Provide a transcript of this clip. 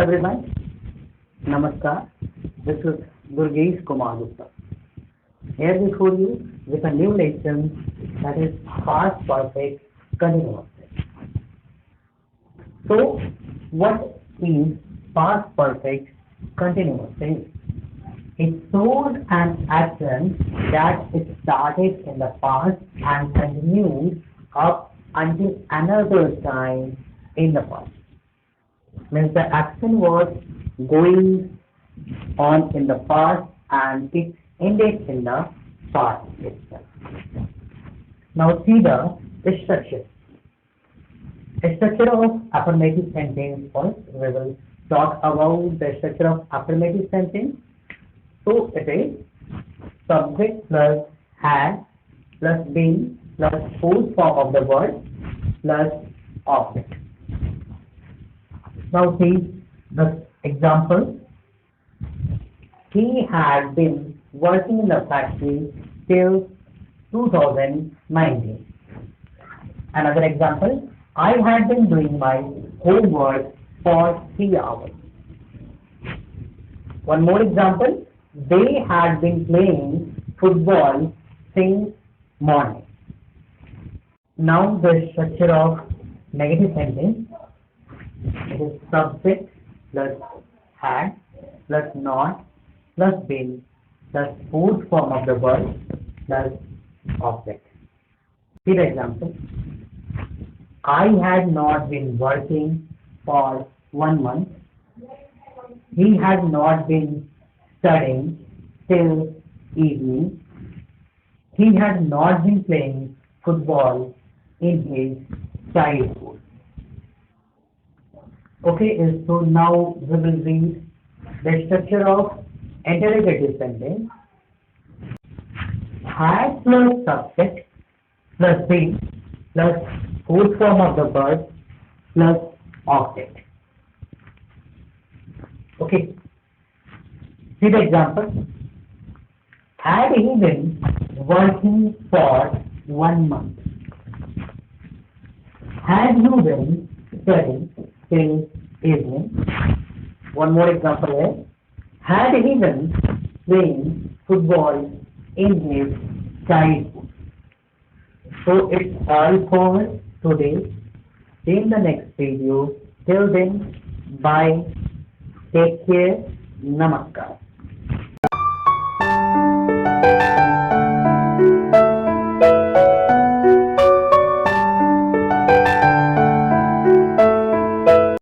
everyone. Namaskar. This is Durgesh Kumar Gupta. Here before you with a new lesson that is past perfect continuous tense. So, what is past perfect continuous tense? It shows an action that it started in the past and continues up until another time in the past. Means the action was going on in the past and it ended in the past itself. Now see the structure. The structure of affirmative sentence first. We will talk about the structure of affirmative sentence. So it is subject plus had plus been plus full form of the word plus object. Now see the example. He had been working in the factory till 2019. Another example. I had been doing my homework for 3 hours. One more example. They had been playing football since morning. Now the structure of negative sentence. It is subject plus had plus not plus been plus fourth form of the word plus object. See the example. I had not been working for 1 month. He had not been studying till evening. He had not been playing football in his childhood. Okay, so now we will read the structure of interrogative sentence. Had plus subject plus been plus full form of the verb plus object. Okay, see the example. Had he been working for 1 month? Had you been studying till evening? One more example is, had he been playing football in his childhood? So it's all for today. See you in the next video. Till then, bye. Take care. Namaskar.